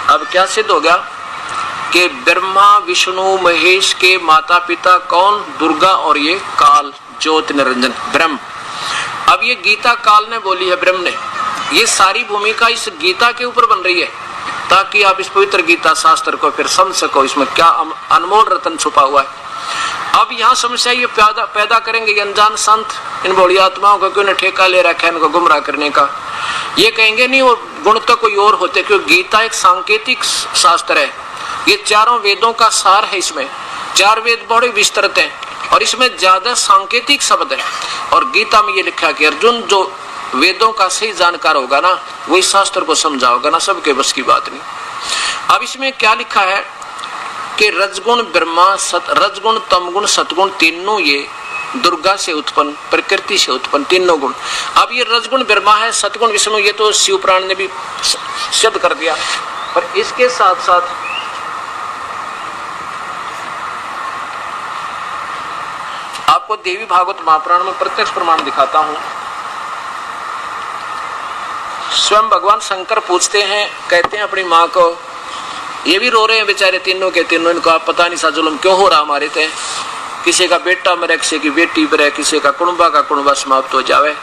अब क्या सिद्ध हो गया कि ब्रह्मा विष्णु महेश के माता पिता कौन? दुर्गा और ये काल ज्योति निरंजन ब्रह्म। अब ये गीता काल ने बोली है, ब्रह्म ने। ये सारी भूमिका इस गीता के ऊपर बन रही है ताकि आप इस पवित्र गीता शास्त्र को फिर समझ सको, इसमें क्या अनमोल रत्न छुपा हुआ है। अब यहाँ समस्या ये पैदा करेंगे ये अनजान संत, इन भोली आत्माओं को, क्यों ने ठेका ले रखा है इनको गुमराह करने का। ये कहेंगे नहीं, वो गुण तो कोई और होते, क्योंकि गीता एक सांकेतिक शास्त्र है। ये चारों वेदों का सार है। इसमें 4 वेद बड़े विस्तृत हैं और इसमें ज्यादा सांकेतिक शब्द है। और गीता में ये लिखा कि अर्जुन जो वेदों का सही जानकार होगा ना, वही शास्त्र को समझा होगा ना, सबके बस की बात नहीं। अब इसमें क्या लिखा है कि रजगुण ब्रह्मा, रजगुण तमगुण सतगुण तीनों ये दुर्गा से उत्पन्न, प्रकृति से उत्पन्न तीनों गुण। अब ये रजगुण ब्रह्मा है, सतगुण विष्णु, ये तो शिव पुराण ने भी सिद्ध कर दिया। पर इसके साथ साथ आपको देवी भागवत महापुराण में प्रत्यक्ष प्रमाण दिखाता हूं। स्वयं भगवान शंकर पूछते हैं, कहते हैं अपनी माँ को, ये भी रो रहे हैं बेचारे तीनों के तीनों, इनको आप पता नहीं सा जुल्म क्यों हो रहा हमारे थे। किसी का बेटा मरे, किसी की बेटी मरे, किसी का कुणबा समाप्त हो जावे,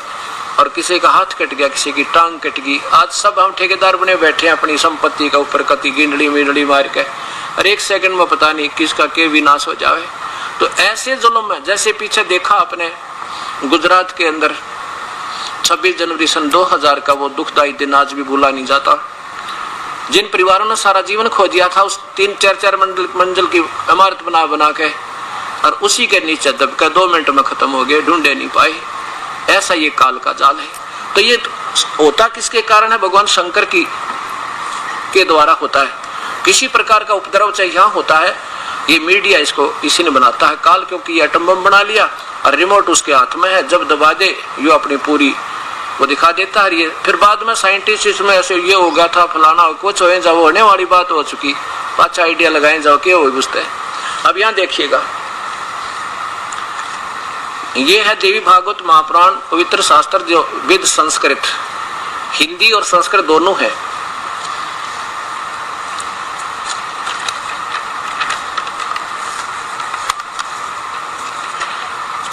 और किसी का हाथ कट गया, किसी की टांग कट गई। आज सब हम ठेकेदार बने बैठे हैं अपनी संपत्ति का ऊपर, कति गिंडली मिंडली मार के, और 1 सेकंड में पता नहीं किसका के विनाश हो जावे। तो ऐसे जुल्म में, जैसे पीछे देखा आपने गुजरात के अंदर 26 जनवरी सन 2000 का वो दुखदायी दिन आज भी भूला नहीं जाता। जिन परिवारों ने सारा जीवन खो दिया था उस 3-4 मंजिल की इमारत बना के, और उसी के नीचे दबकर 2 मिनट में खत्म हो गए, ढूंढे नहीं पाए। ऐसा ये काल का जाल है। तो ये होता किसके कारण है? भगवान शंकर के द्वारा होता है। किसी प्रकार का उपद्रव चाहे यहाँ होता है, ये मीडिया इसको इसी ने बनाता है काल, क्योंकि ये एटम बम बना लिया और रिमोट उसके हाथ में है, जब दबा दे ये अपनी पूरी वो दिखा देता है। ये फिर बाद में साइंटिस्ट इसमें ऐसे ये हो गया था फलाना कुछ हो जाओ, होने वाली बात हो चुकी, अच्छा आइडिया लगाए जाओ क्या हो बुझते हैं। अब यहाँ देखिएगा, ये है देवी भागवत महापुराण पवित्र शास्त्र, जो वेद संस्कृत, हिंदी और संस्कृत दोनों है।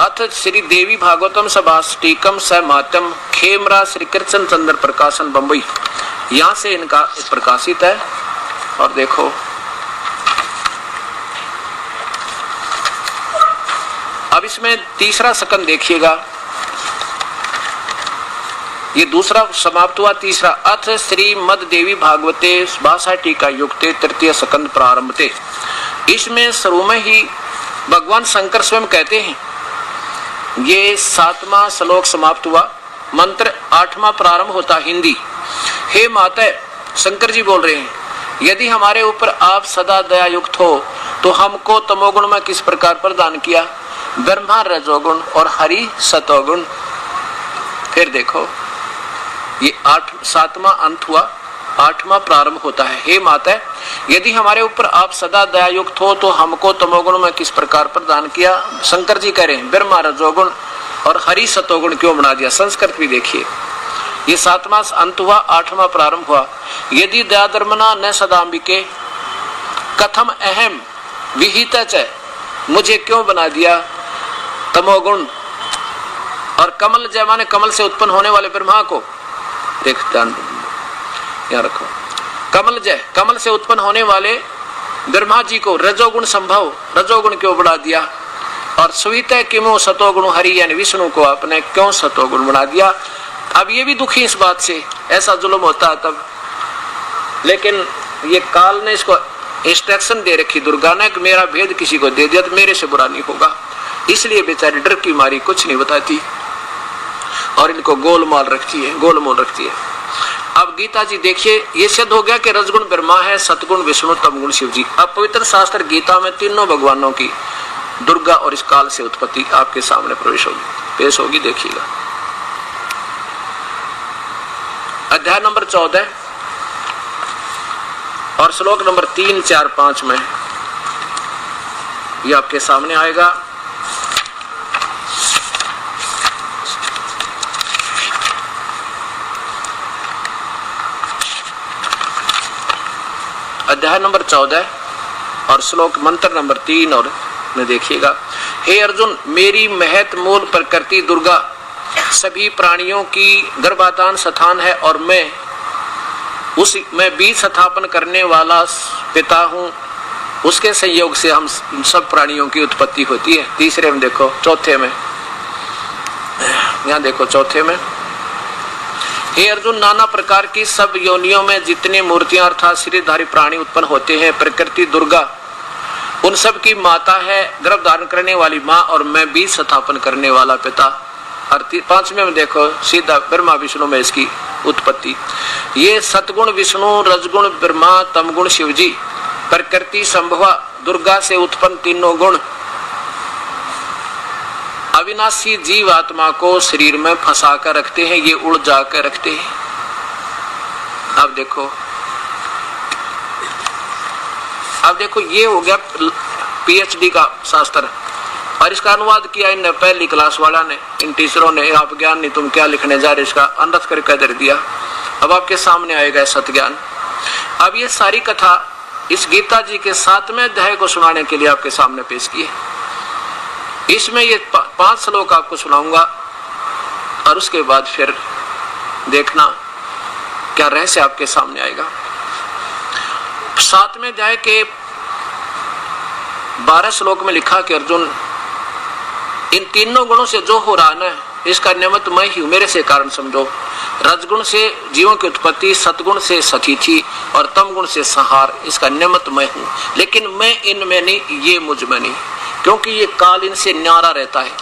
अथ श्री देवी भागवतम सभाष्टिकम स मातम खेमरा श्री कृष्ण चंद्र प्रकाशन बम्बई, यहां से इनका प्रकाशित है। और देखो अब इसमें तीसरा सकंद देखिएगा, ये दूसरा समाप्त हुआ, तीसरा अथ श्रीमद देवी भागवते भाषा टीका युक्ते तृतीय सकंद प्रारंभते। इसमें शुरू में ही भगवान शंकर स्वयं कहते हैं, ये 7वां श्लोक समाप्त हुआ, मंत्र 8वां प्रारंभ होता हिंदी। हे माता, शंकर जी बोल रहे हैं, यदि हमारे ऊपर आप सदा दया युक्त हो तो हमको तमोगुण में किस प्रकार प्रदान किया, ब्रह्मा रजोगुण और हरि सतोगुण। फिर देखो ये 7वां अंत हुआ, 8वां प्रारंभ होता है। हे माता, यदि हमारे ऊपर आप सदा दया युक्त हो तो हमको तमोगुण में किस प्रकार प्रदान किया। शंकर जी कह रहे हैं ब्रह्मा रजोगुण और हरि सतोगुण क्यों बना दिया। संस्कृत भी देखिए, ये 7वां अंत हुआ, 8वां प्रारंभ हुआ। यदि दया धर्मना न सदाम्बिके कथम अहम विहित च, मुझे क्यों बना दिया तमोगुण। और कमल जय माने कमल से उत्पन्न होने वाले ब्रह्मा को, देख ध्यान यहाँ रखो, कमल जय, कमल से उत्पन्न होने वाले ब्रह्मा जी को रजोगुण संभव, रजोगुण क्यों बढ़ा दिया। और सुवित किमो सतोगुण हरि, यानी विष्णु को आपने क्यों सतोगुण बना दिया। अब ये भी दुखी इस बात से, ऐसा जुल्म होता है तब, लेकिन ये काल ने इसको इंस्ट्रक्शन दे रखी दुर्गा ने कि मेरा भेद किसी को दे दिया तो मेरे से बुरा नहीं होगा, इसलिए बेचारी डर की मारी कुछ नहीं बताती और इनको गोलमाल रखती है, गोलमोल रखती है। अब गीता जी देखिए, ये सिद्ध हो गया कि रजगुण ब्रह्मा है, सतगुण विष्णु, तमगुण शिव जी। अब पवित्र शास्त्र गीता में तीनों भगवानों की, दुर्गा और इस काल से उत्पत्ति आपके सामने प्रवेश होगी, पेश होगी, देखिएगा। अध्याय नंबर 14 और श्लोक नंबर 3, 4, 5 में ये आपके सामने आएगा। अध्याय नंबर 14 और श्लोक मंत्र नंबर 3 और में देखिएगा। हे अर्जुन, मेरी महत मूल प्रकृति दुर्गा सभी प्राणियों की गर्भाधान स्थान है और मैं बीज स्थापन करने वाला पिता हूँ। उसके संयोग से हम सब प्राणियों की उत्पत्ति होती है। तीसरे में देखो, चौथे में, यहाँ देखो चौथे में, हे अर्जुन, नाना प्रकार की सब योनियों में जितने मूर्तियां अर्थात शरीरधारी प्राणी उत्पन्न होते हैं, प्रकृति दुर्गा उन सब की माता है, गर्भ धारण करने वाली माँ, और मैं बीज स्थापन करने वाला पिता। और पांचवें में देखो, सीधा ब्रह्मा विष्णु में इसकी उत्पत्ति। ये सतगुण विष्णु, रजगुण ब्रह्मा, तमगुण शिवजी, प्रकृति संभवा दुर्गा से उत्पन्न तीनों गुण अविनाशी जीव आत्मा को शरीर में फंसा कर रखते हैं, ये उड़ जाकर रखते हैं। अब देखो ये हो गया पीएचडी का शास्त्र, और इसका अनुवाद किया इन पहली क्लास वाला ने, इन टीचरों ने। आप ज्ञान नहीं तुम क्या लिखने जा रहे, इसका अनर्थ करके दे दिया। अब आपके सामने आएगा सत्य ज्ञान। अब ये सारी कथा इस गीता जी के 7वें अध्याय को सुनाने के लिए आपके सामने पेश की है। इसमें ये 5 श्लोक आपको सुनाऊंगा और उसके बाद फिर देखना क्या रहस्य आपके सामने आएगा। 7वें अध्याय के 12 श्लोक में लिखा कि अर्जुन, इन तीनों गुणों से जो हो रहा है इसका निमित्त मैं ही हूं, मेरे से कारण समझो। रजगुण से जीवों की उत्पत्ति, सतगुण से सतिथि और तमगुण से संहार, इसका निमित्त मैं हूं। लेकिन मैं इनमें नहीं, ये मुझ में नहीं, क्योंकि ये काल इनसे न्यारा रहता है,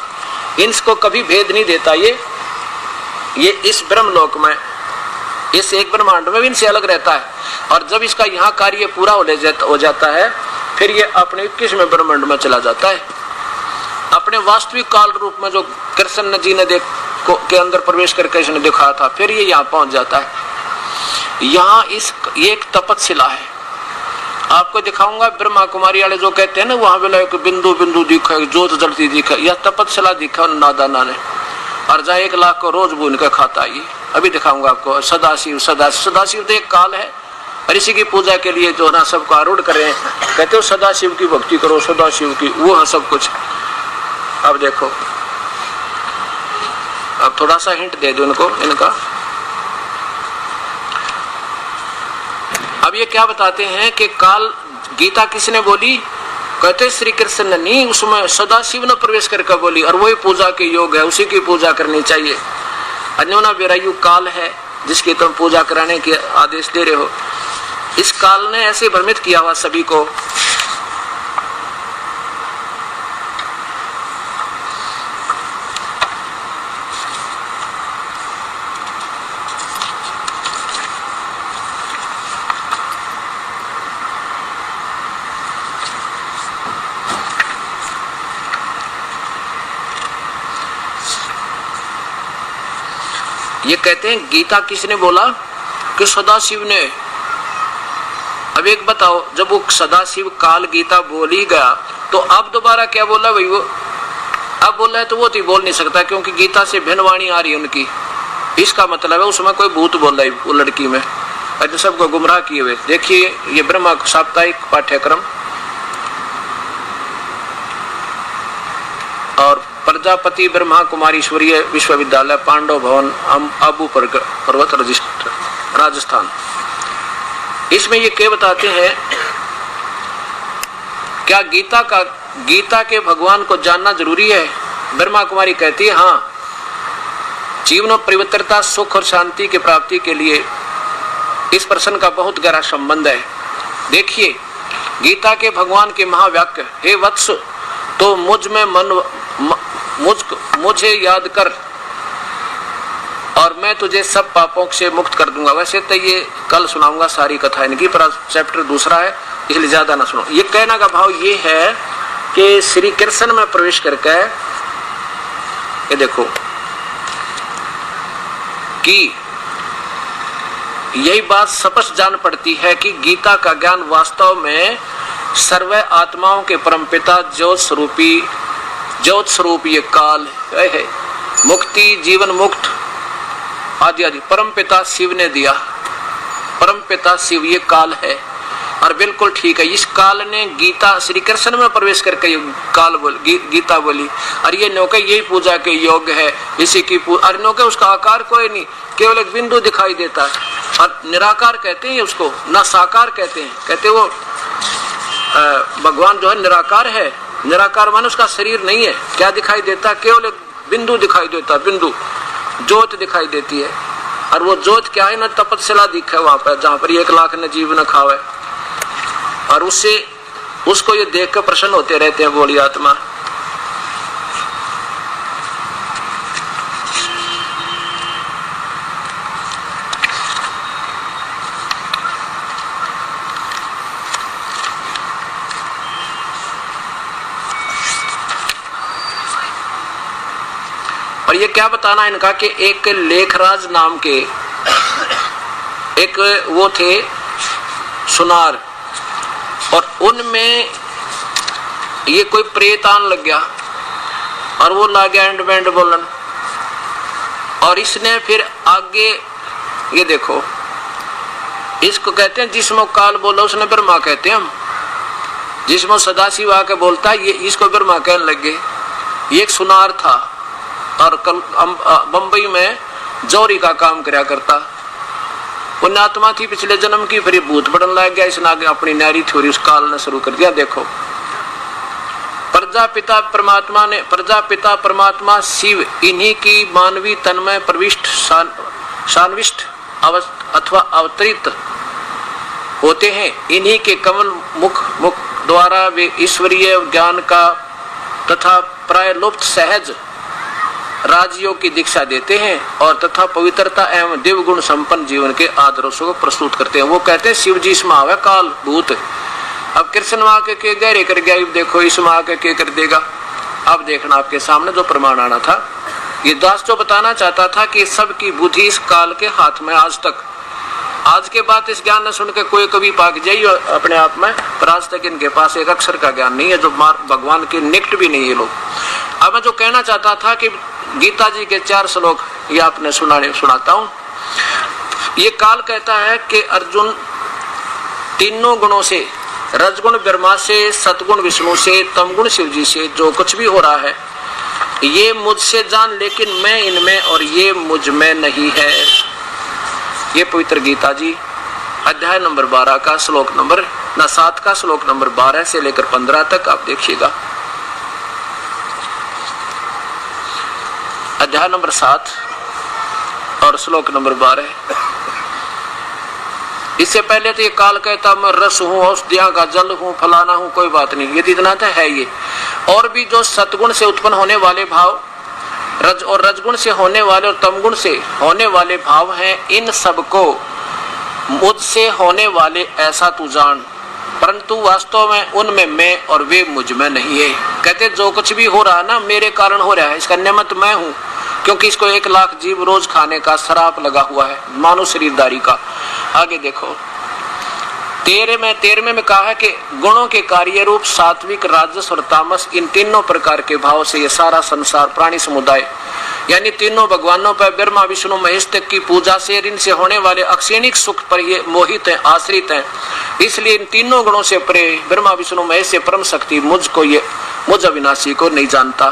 इनको कभी भेद नहीं देता। ये इस ब्रह्मलोक में, इस एक ब्रह्मांड में भी इनसे अलग रहता है। और जब इसका यहाँ कार्य पूरा हो जाता है, फिर ये अपने 21वें ब्रह्मांड में चला जाता है, अपने वास्तविक काल रूप में जो कृष्ण जी ने के अंदर प्रवेश करके इसने दिखाया था, फिर ये यहाँ पहुंच जाता है। यहाँ ये एक तपस्शिला है, आपको दिखाऊंगा। ब्रह्मा कुमारी वाले जो कहते हैं ना, वहां पे एक बिंदु बिंदु दिखा, जोत जलती दिखा, यह तपस्शिला दिखा नादाना ने, और जहाँ 1 लाख को रोज भून के खाता है। ये अभी दिखाऊंगा आपको। सदाशिव तो एक काल है, और इसी की पूजा के लिए जो ना सबको आरूढ़ कर रहे हैं, कहते हो सदाशिव की भक्ति करो, सदाशिव की, वो है सब कुछ। अब देखो, अब थोड़ा सा हिंट दे दो इनका। अब ये क्या बताते हैं कि काल गीता किसने बोली, कहते श्री कृष्ण ने नहीं, उसमें सदाशिव ने प्रवेश करके बोली, और वही पूजा के योग है, उसी की पूजा करनी चाहिए। अन्योना विरायु काल है जिसकी तुम पूजा कराने के आदेश दे रहे हो। इस काल ने ऐसे भ्रमित किया हुआ सभी को। ये कहते हैं गीता किसने बोला, कि सदाशिव ने। अब एक बताओ, जब वो सदाशिव काल गीता बोल ही गया, तो अब दोबारा क्या बोला भाई? वो अब बोल रहा है तो वो तो बोल नहीं सकता, क्योंकि गीता से भिन्न वाणी आ रही है उनकी। इसका मतलब है उसमें कोई भूत बोल रहा है वो लड़की में, और सबको गुमराह किए हुए। देखिए ये ब्रह्मा साप्ताहिक पाठ्यक्रम और प्रजापति ब्रह्मा कुमारीश्वरीय विश्वविद्यालय, पांडव भवन, आबू पर्वत, राजस्थान। इसमें ये क्या बताते हैं, क्या गीता के भगवान को जानना जरूरी है? ब्रह्मा कुमारी कहती है हाँ, जीवन में पवित्रता, सुख और शांति की प्राप्ति के लिए इस प्रश्न का बहुत गहरा संबंध है। देखिए गीता के भगवान के महावाक्य, हे वत्स, तो मुझे याद कर और मैं तुझे सब पापों से मुक्त कर दूंगा। वैसे तो ये कल सुनाऊंगा सारी कथा इनकी, पर चैप्टर दूसरा है इसलिए ज्यादा ना सुनो। ये कहने का भाव ये है कि श्री कृष्ण में प्रवेश करके ये देखो कि यही बात स्पष्ट जान पड़ती है कि गीता का ज्ञान वास्तव में सर्व आत्माओं के परमपिता ज्योत स्वरूप ये काल है, मुक्ति, जीवन मुक्त आदि आदि परमपिता शिव ने दिया। परमपिता शिव ये काल है, और बिल्कुल ठीक है। इस काल ने गीता श्री कृष्ण में प्रवेश करके काल गीता बोली, और ये नौके यही पूजा के योग्य है, इसी की और नौके उसका आकार कोई नहीं, केवल एक बिंदु दिखाई देता है। और निराकार कहते हैं उसको, ना साकार कहते हैं। कहते वो भगवान जो है निराकार है। निराकार माने उसका शरीर नहीं है। क्या दिखाई देता? केवल एक बिंदु दिखाई देता, बिंदु ज्योत दिखाई देती है। और वो ज्योत क्या है ना, तपस्या दिखे वहां पर, जहां पर 1 लाख ने जीव न खावे, और उससे उसको ये देख कर प्रसन्न होते रहते हैं बोली आत्मा। और ये क्या बताना इनका कि एक लेखराज नाम के एक वो थे सुनार, और उनमें ये कोई प्रेत आन लग गया, और वो ला गया एंड बैंड बोलन। और इसने फिर आगे ये देखो, इसको कहते हैं जिसमें काल बोला उसने ब्रह्मा कहते हैं हम। जिसमें सदाशिव आके बोलता है ये इसको ब्रह्मा कहने लग गए। ये एक सुनार था और कल बंबई में जौहरी का काम कराया करता। पुण्यात्मा थी पिछले जन्म की, फिर भूत बढ़ने लग गया। इसने आगे अपनी न्यारी थ्योरी उस काल ने शुरू कर दिया। देखो, प्रजापिता परमात्मा शिव इन्हीं की मानवी तन में प्रविष्ट शान्विष्ट अथवा अवतरित होते हैं। इन्हीं के कमल मुख द्वारा वे ईश्वरीय ज्ञान का तथा प्राय लुप्त सहज राजयोग की दीक्षा देते हैं, और तथा पवित्रता एवं दिव्य गुण संपन्न जीवन के आदर्शों को प्रस्तुत करते हैं। वो कहते हैं शिव जी इसमें आवे काल भूत। अब कृष्ण माँ के गहरे कर गया, देखो इस माँ के कर देगा। अब देखना आपके सामने जो प्रमाण आना था, ये दास जो बताना चाहता था कि सबकी बुद्धि इस काल के हाथ में। आज के बाद इस ज्ञान न सुन के कोई कभी पाक जाइए अपने आप में, पर आज तक इनके पास एक अक्षर का ज्ञान नहीं है, जो भगवान के निकट भी नहीं है लोग। अब मैं जो कहना चाहता था कि गीता जी के 4 श्लोक ये आपने सुनाता हूं। ये काल कहता है कि अर्जुन तीनों गुणों से, रजगुण ब्रह्मा से, सतगुण विष्णु से, तमगुण शिव जी से जो कुछ भी हो रहा है ये मुझसे जान, लेकिन मैं इनमें और ये मुझ में नहीं है। ये पवित्र गीता जी अध्याय नंबर 12 का श्लोक नंबर 7 का श्लोक नंबर 12 से लेकर 15 तक आप देखिएगा। अध्याय नंबर 7 और श्लोक नंबर 12। इससे पहले तो ये काल कहता मैं रस हूँ, औषधियां का जल हूँ, फलाना हूँ, कोई बात नहीं, ये इतना तो है। ये और भी जो सतगुण से उत्पन्न होने वाले भाव, रजगुण से होने वाले और तमगुण से होने वाले भाव हैं, इन सबको मुझसे होने वाले ऐसा तू जान, परंतु वास्तव में उनमें मैं और वे मुझ में नहीं है। कहते जो कुछ भी हो रहा ना मेरे कारण हो रहा है, इसका निमित्त मैं हूँ, क्योंकि इसको 1 लाख जीव रोज खाने का शराप लगा हुआ है, मानव शरीरदारी का। आगे देखो 13वें में कहा है कि गुणों के कार्य रूप सात्विक, राजस और तामस, इन तीनों प्रकार के भाव से ये सारा संसार प्राणी समुदाय यानी तीनों भगवानों पर, ब्रह्मा विष्णु महेश तक की पूजा से इनसे होने वाले अक्षणिक सुख पर ये मोहित हैं, आश्रित हैं। इसलिए इन तीनों गुणों से परे ब्रह्मा विष्णु महेश से परम शक्ति मुझ अविनाशी को नहीं जानता।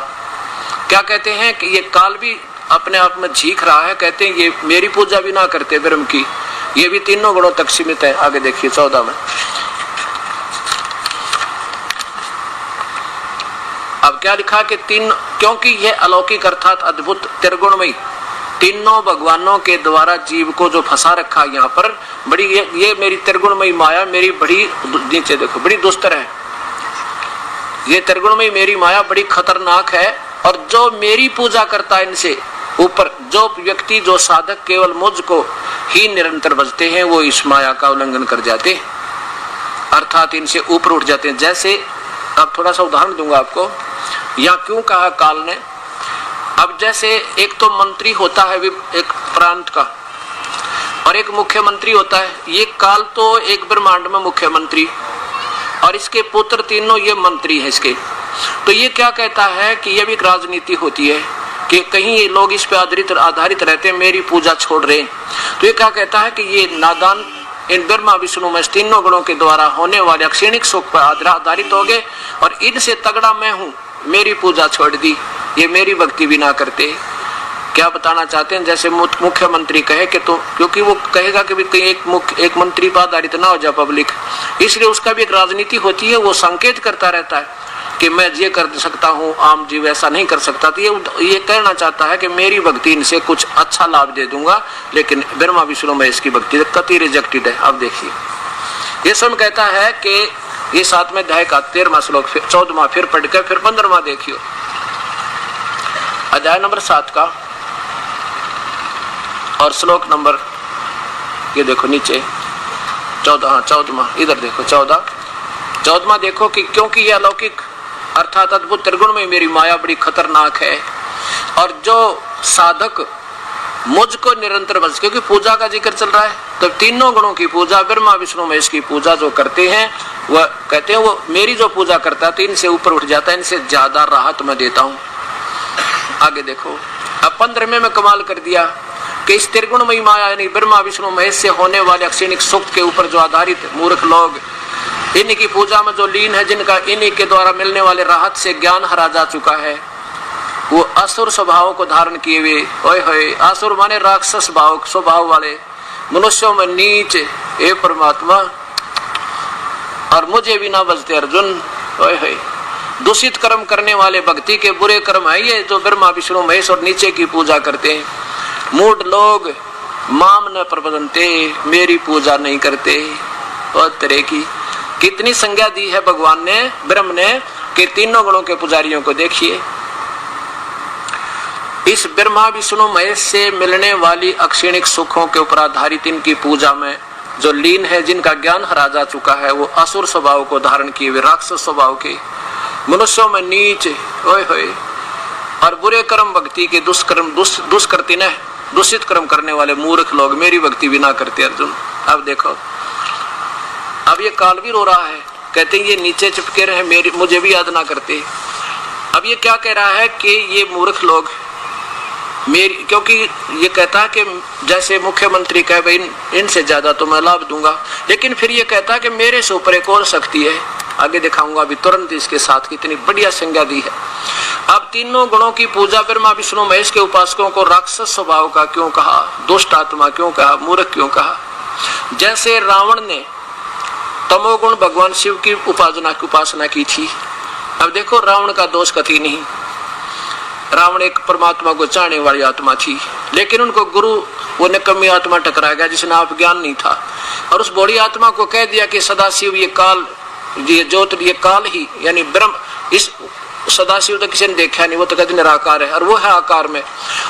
क्या कहते हैं कि ये काल भी अपने आप में झीक रहा है। कहते हैं ये मेरी पूजा भी ना करते ब्रह्म की, ये भी तीनों गुणों तक सीमित है। आगे देखिए 14 में। अब क्या लिखा कि क्योंकि यह अलौकिक अर्थात अद्भुत त्रिगुणमयी तीनों भगवानों के द्वारा जीव को जो फंसा रखा यहाँ पर, बड़ी ये मेरी त्रिगुणमयी माया मेरी बड़ी, नीचे देखो, बड़ी दुस्तर है। ये त्रिगुणमयी मेरी माया बड़ी खतरनाक है, और जो मेरी पूजा करता है इनसे ऊपर, जो व्यक्ति जो साधक केवल मुझको ही निरंतर भजते हैं, वो इस माया का उल्लंघन कर जाते हैं, अर्थात इनसे ऊपर उठ जाते हैं। जैसे अब थोड़ा सा उदाहरण दूंगा आपको, यहाँ क्यों कहा काल ने। अब जैसे एक तो मंत्री होता है एक प्रांत का, और एक मुख्यमंत्री होता है। ये काल तो एक ब्रह्मांड में मुख्यमंत्री, और इसके पुत्र तीनों ये मंत्री हैं इसके। तो ये क्या कहता है कि ये भी एक राजनीति होती है कि कहीं ये लोग इस पे आधारित रहते हैं, मेरी पूजा छोड़ रहे हैं। तो ये क्या कहता है कि ये नादान इन ब्रह्मा विष्णु महेश तीनों गुणों के द्वारा होने वाले अक्षणिक सुख पर आधारित हो गए और इनसे तगड़ा मैं हूं, मेरी पूजा छोड़ दी, ये मेरी भक्ति भी ना करते। क्या बताना चाहते हैं? जैसे मुख्यमंत्री कहे कि तो, क्योंकि वो कहेगा कि भी एक मंत्री पर आधारित ना हो जाए पब्लिक, इसलिए उसका भी एक राजनीति होती है। वो संकेत करता रहता है कि मैं ये कर सकता हूँ, आम जीव ऐसा नहीं कर सकता। तो ये कहना चाहता है कि मेरी भक्ति इनसे कुछ अच्छा लाभ दे दूंगा, लेकिन ब्रह्मा विष्णु महेश की भक्ति कति रिजेक्टेड है। अब देखिए ये स्वयं कहता है कि ये 7वें अध्याय का 13वां श्लोक 14वां फिर पढ़ के फिर 15वां देखियो, अध्याय नंबर 7 का और श्लोक नंबर ये देखो नीचे 14वां, इधर देखो 14वां देखो कि क्योंकि ये अलौकिक अर्थात अद्भुत त्रिगुण में मेरी माया बड़ी खतरनाक है और जो साधक मुझको निरंतर बस, क्योंकि पूजा का जिक्र चल रहा है, तो तीनों गुणों की पूजा ब्रह्मा विष्णु महेश की पूजा जो करते हैं वह कहते हैं वो मेरी जो पूजा करता है तो इनसे ऊपर उठ जाता है, इनसे ज्यादा राहत मैं देता हूं। आगे देखो अब 15वें में कमाल कर दिया कि इस त्रिगुणमयी माया यानी ब्रह्मा विष्णु महेश से होने वाले अक्षणिक सुख के ऊपर जो आधारित मूर्ख लोग इन्हीं की पूजा में जो लीन है, जिनका इन्हीं के द्वारा मिलने वाले राहत से ज्ञान हरा जा चुका है, वो असुर स्वभाव को धारण किए हुए, ओए होए असुर माने राक्षस भाव स्वभाव वाले मनुष्यों में नीच ए परमात्मा और मुझे भी ना बचते अर्जुन, ओए होए दूषित कर्म करने वाले भक्ति के बुरे कर्म है ये जो ब्रह्मा विष्णु महेश और नीचे की पूजा करते हैं। मूढ़ लोग माम न प्रबंधते, मेरी पूजा नहीं करते। और तरह की कितनी संज्ञा दी है भगवान ने, ब्रह्म ने, कि तीनों गुणों के पुजारियों को देखिए इस ब्रह्मा विष्णु महेश से मिलने वाली अक्षणिक सुखों के ऊपर आधारित इनकी पूजा में जो लीन है, जिनका ज्ञान हरा जा चुका है, वो असुर स्वभाव को धारण किए हुए राक्षस स्वभाव के मनुष्यों में नीच ओए होए और बुरे कर्म भक्ति के दुष्कृति ने दूषित कर्म करने वाले मूर्ख लोग मेरी भक्ति भी ना करते अर्जुन। अब देखो अब ये काल भी रो रहा है, कहते हैं ये नीचे चिपके रहे मेरी मुझे भी याद ना करते। अब ये क्या कह रहा है कि ये मूर्ख लोग मेरी, क्योंकि ये कहता है कि जैसे मुख्यमंत्री कहे भाई इनसे ज्यादा तो मैं लाभ दूंगा, लेकिन फिर ये कहता है कि मेरे से ऊपर एक और शक्ति है। आगे दिखाऊंगा अभी तुरंत इसके साथ कितनी बढ़िया संज्ञा दी है। अब तीनों गुणों की पूजा ब्रह्मा विष्णु महेश के उपासकों को राक्षस स्वभाव का क्यों कहा, दुष्ट आत्मा क्यों कहा, मूर्ख क्यों कहा? जैसे रावण ने तमोगुण भगवान शिव की उपासना की थी। अब देखो रावण का दोष कथी नहीं, रावण एक परमात्मा को चाहने वाली आत्मा थी, लेकिन उनको गुरु वो निकम्मी आत्मा टकरा गया जिसने आप ज्ञान नहीं था, और उस बड़ी आत्मा को कह दिया कि सदाशिव ये काल ये ज्योत ये काल ही यानी ब्रह्म, इस सदाशिव तो किसी ने देखा नहीं, वो तो कहते निराकार है और वो है आकार में।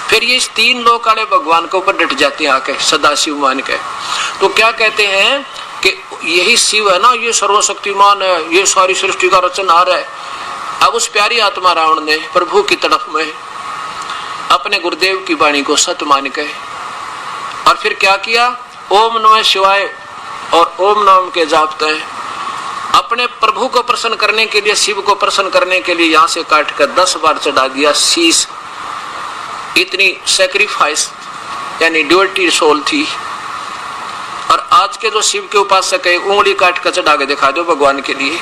फिर ये इस तीन लोक वाले भगवान के ऊपर डट जाते हैं आके सदाशिव मान के। तो क्या कहते हैं कि यही शिव है ना, ये सर्वशक्तिमान है, ये सारी सृष्टि का रचनहार है। अब उस प्यारी आत्मा रावण ने प्रभु की तरफ में अपने गुरुदेव की वाणी को सत्य मान के और फिर क्या किया, ओम नमः शिवाय और ओम नाम के जापते हैं अपने प्रभु को प्रसन्न करने के लिए, शिव को प्रसन्न करने के लिए यहां से काट कर 10 बार चढ़ा दिया शीश। इतनी सैक्रिफाइस यानी ड्यूटी सोल थी। और आज के जो शिव के उपासक है उंगली काट कर चढ़ा के दिखा दो भगवान के लिए,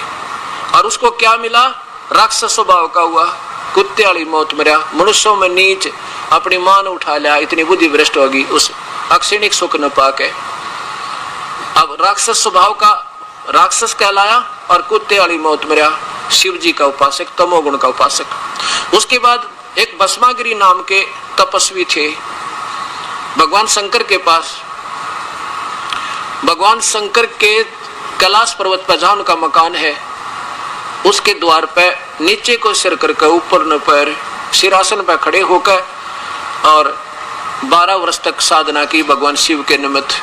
और उसको क्या मिला, राक्षस स्वभाव का हुआ, कुत्ते वाली मौत मरा, मनुष्यों में नीच, अपनी मान उठा लिया, इतनी बुद्धि भ्रष्ट होगी उस अक्षणिक सुख न पाके। अब राक्षस स्वभाव का राक्षस कहलाया और कुत्ते वाली मौत मरा, शिव जी का उपासक, तमोगुण का उपासक। उसके बाद एक भस्मागिरी नाम के तपस्वी थे भगवान शंकर के पास। भगवान शंकर के कैलाश पर्वत पर जहां उनका मकान है, उसके द्वार पे नीचे को सिर करके ऊपर न पैर सिरासन पर खड़े होकर और 12 वर्ष तक साधना की भगवान शिव के निमित्त।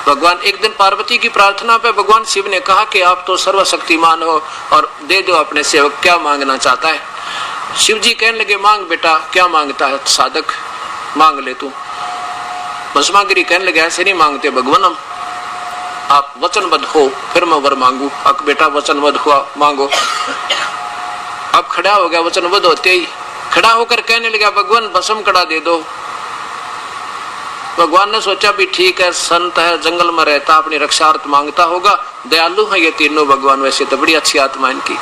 भगवान एक दिन पार्वती की प्रार्थना पे भगवान शिव ने कहा कि आप तो सर्वशक्तिमान हो और दे दो अपने सेवक क्या मांगना चाहता है। शिव जी कहने लगे मांग बेटा, क्या मांगता है साधक, मांग ले तू। भस्मागिरी कहने लगे ऐसे नहीं मांगते भगवान हम, आप वचनबद्ध हो फिर मैं वर मांगू। अब बेटा वचनबद्ध हुआ, मांगो। अब खड़ा हो गया, वचनबद्ध होते ही खड़ा होकर कहने लगा भगवान भस्म कड़ा दे दो। भगवान ने सोचा भी ठीक है, संत है, जंगल में रहता, अपनी रक्षार्थ मांगता होगा, दयालु है ये तीनों भगवान, वैसे तो बड़ी अच्छी आत्मा इनकी।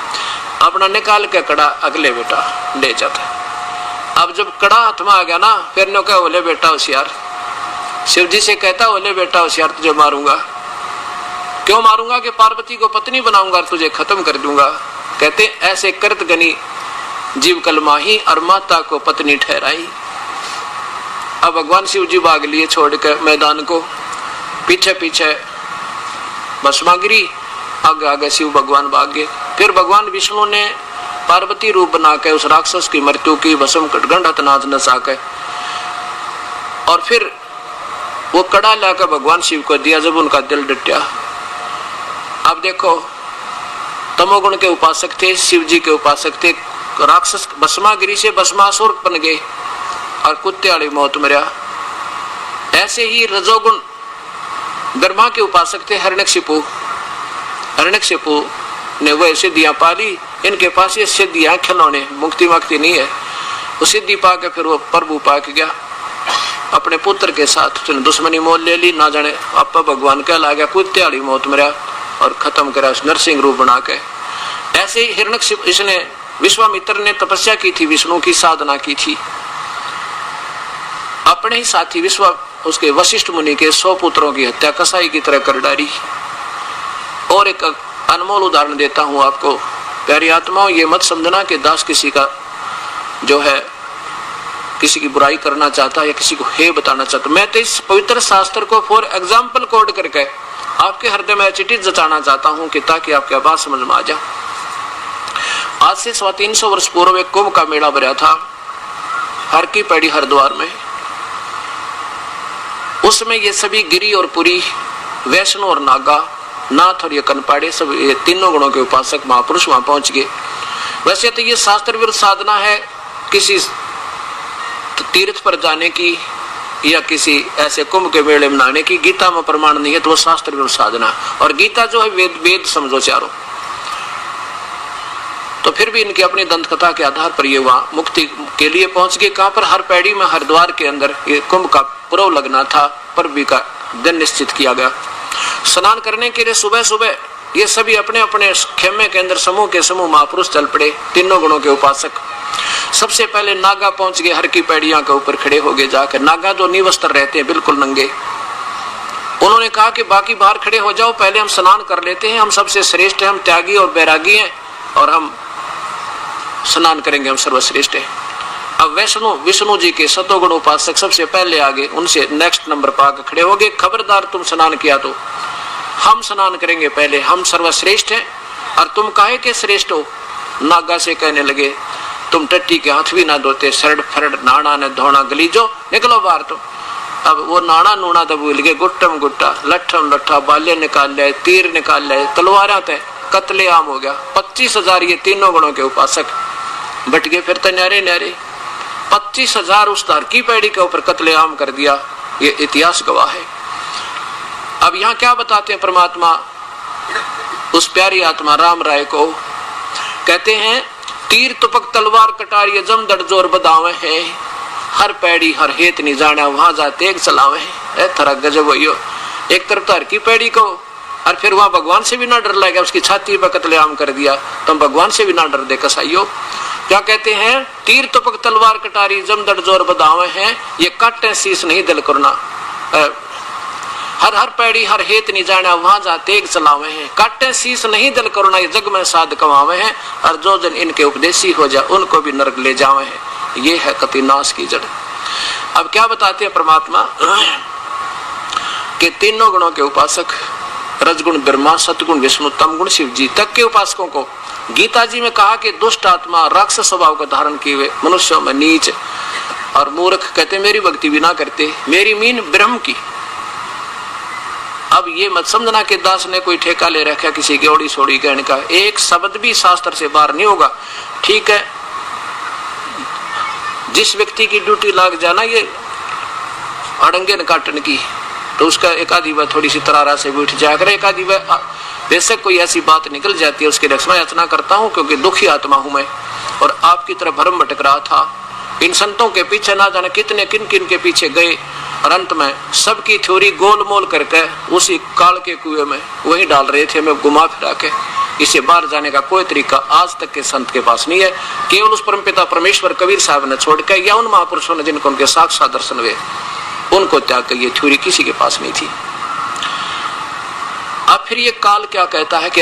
अपना निकाल के कड़ा अगले बेटा ले जाता। अब जब कड़ा हाथ में आ गया ना, फिर ने कहा बोले बेटा होशियार, शिव जी से कहता बोले बेटा होशियार, तुझे मारूंगा। क्यों मारूंगा? कि पार्वती को पत्नी बनाऊंगा और तुझे खत्म कर दूंगा। कहते ऐसे कृत गनी जीव कल माही और माता को पत्नी ठहराई। अब भगवान शिव जी भाग लिए छोड़ के मैदान को, पीछे पीछे भस्मागिरी, आगे आगे शिव भगवान भाग गए। फिर भगवान विष्णु ने पार्वती रूप बना के उस राक्षस की मृत्यु की, भस्म गंढत नाच नचा के, और फिर वो कड़ा लाकर भगवान शिव को दिया जब उनका दिल डटा। अब देखो, तमोगुण के उपासक थे, शिव जी के उपासक थे, राक्षस भस्मागिरी से भस्मासुर बन गए और कुत्ते वाली मौत मरा। ऐसे ही रजोगुण ब्रह्मा के उपासक थे हिरण्यकशिपु। हिरण्यकशिपु ने वह सिद्धियां पाली, इनके पास ये सिद्धियां खिलौने, मुक्ति मुक्ति नहीं है। वो सिद्धि पाके फिर वो प्रभु पाके गया अपने पुत्र के साथ, उसने दुश्मनी मोल ले ली, ना जाने आपा भगवान कहला गया, कुत्ते वाली मौत मरा और खत्म करा नरसिंह रूप बना के। ऐसे ही हिरण्यकशिपु, इसने विश्वामित्र ने तपस्या की थी, विष्णु की साधना की थी, अपने ही साथी उसके वशिष्ठ मुनि के 100 पुत्रों की हत्या कसाई की तरह कर डाली। और एक अनमोल उदाहरण देता हूं आपको, प्यारी आत्माओं, ये मत समझना कि दास किसी का जो है किसी की बुराई करना चाहता है या किसी को हे बताना चाहता। मैं तो इस पवित्र शास्त्र को फॉर एग्जाम्पल कोड करके आपके हृदय में चिट्ठी जताना चाहता हूं कि ताकि आपके बात समझ में आ जाए। आज से 350 वर्ष पूर्व एक कुंभ का मेला भरा था हर की पैड़ी हरिद्वार में। उसमें ये सभी गिरी और पुरी, वैष्णो और नागा, नाथ और ये कनपाड़े, सब ये तीनों गुणों के उपासक महापुरुष वहां पहुंच गए। वैसे तो ये शास्त्र विरुद्ध साधना है किसी तीर्थ पर जाने की या किसी ऐसे कुंभ के मेले मनाने की, गीता में प्रमाण नहीं है, तो वो शास्त्र विरुद्ध साधना। और गीता जो है वेद समझो चारों। तो फिर भी इनकी अपनी दंत कथा के आधार पर ये वहां मुक्ति के लिए पहुंच गए। कहां पर? हर पैड़ी में, हरिद्वार के अंदर ये कुंभ का पर्व लगना था, पर्व का दिन निश्चित किया गया। स्नान करने के लिए सुबह सुबह ये सभी अपने अपने खेमे के अंदर समूह के समूह महापुरुष चल पड़े, तीनों गुणों के उपासक। सबसे पहले नागा पहुंच गए, हर की पैड़ियां के ऊपर खड़े हो गए जाकर। नागा जो निवस्त्र रहते हैं, बिल्कुल नंगे, उन्होंने कहा कि बाकी बाहर खड़े हो जाओ, पहले हम स्नान कर लेते हैं, हम सबसे श्रेष्ठ हैं, हम त्यागी और बैरागी हैं और हम स्नान करेंगे, हम सर्वश्रेष्ठ हैं। अब विष्णु जी के सतोगुण उपासक सबसे पहले आगे, उनसे नेक्स्ट नंबर पाकर खड़े हो गए। खबरदार, तुम स्नान किया तो हम स्नान करेंगे पहले, हम सर्वश्रेष्ठ हैं और तुम काहे के श्रेष्ठ हो? नागा से कहने लगे, तुम टट्टी के हाथ भी ना धोते, सरड फरड नाना ने धोना गलीजो, निकलो बाहर तुम। अब वो नाना नूना तो भूल गए, गुट्टम गुट्टा, लट्ठम लट्ठा, बाल्य निकाल ले, तीर निकाल ले, तलवार तय, कत्ले आम हो गया। 25,000 ये तीनों गुणों के उपासक बट गए। फिर तो न्यारे न्यारे 25,000 उस तार की पैड़ी के ऊपर कत्ले आम कर दिया, ये इतिहास गवाह है। अब यहाँ क्या बताते हैं परमात्मा उस प्यारी आत्मा राम राय को? कहते हैं, तीर तुपक तलवार कटार ये जम दड़ जोर बदावे हैं, हर पैड़ी हर हेत नहीं जाना, वहां जाते एक चलावे हैं। थरा गजब हो, एक तरफ हर की पैड़ी को और फिर वहां भगवान से भी ना डर लगा, उसकी छाती पर कत्लेआम कर दिया, तुम भगवान से भी ना डर दे कसाईयो। क्या कहते हैं? तीर तुपक तलवार कटारी जम दड़ जोर बदावे हैं, ये काटे शीश नहीं दिल करना, हर हर पैड़ी हर हेत नहीं जाना, वहां जाते एक चलावे हैं, काटे शीश नहीं दिल करुणा, ये जग में साध कमावे हैं, और जो जन इनके उपदेशी हो जाए उनको भी नरक ले जावे हैं। ये है कति नाश की जड़। अब क्या बताते हैं परमात्मा के तीनों गुणों के उपासक, रजगुण ब्रह्मा, सतगुण विष्णु, तमगुण शिव जी तक के उपासकों को गीता जी में कहा कि दुष्ट आत्मा राक्षस स्वभाव का धारण किए हुए मनुष्यों में नीच और मूर्ख, कहते मेरी भक्ति भी ना करते, मेरी मीन ब्रह्म की। अब ये मत समझना कि दास ने कोई ठेका ले रखा किसी की ओड़ी सोड़ी कहने का, एक शब्द भी शास्त्र से बाहर नहीं होगा। ठीक है, जिस व्यक्ति की ड्यूटी लाग जाना ये अड़ंगे काटने की, तो उसका एक आधी बार थोड़ी सी तरारा से बैठ जाया करे, एक आधी बार बेशक कोई ऐसी बात निकल जाती है, उसकी रक्षा याचना करता हूं, क्योंकि दुखी आत्मा हूं मैं और आपकी तरह भरम भटक रहा था। इन संतों के पीछे ना जाने कितने किन किन के पीछे गए और अंत में सबकी थ्योरी गोलमोल करके उसी काल के कुएं में वही डाल रहे थे, हमें घुमा फिरा के। इसे बाहर जाने का कोई तरीका आज तक के संत के पास नहीं है। केवल उस परमपिता परमेश्वर कबीर साहब ने छोड़ के या उन महापुरुषों ने जिनको उनके साक्षात दर्शन हुए, उनको त्याग कर ये थ्योरी किसी के पास नहीं थी। अब फिर ये काल क्या कहता है कि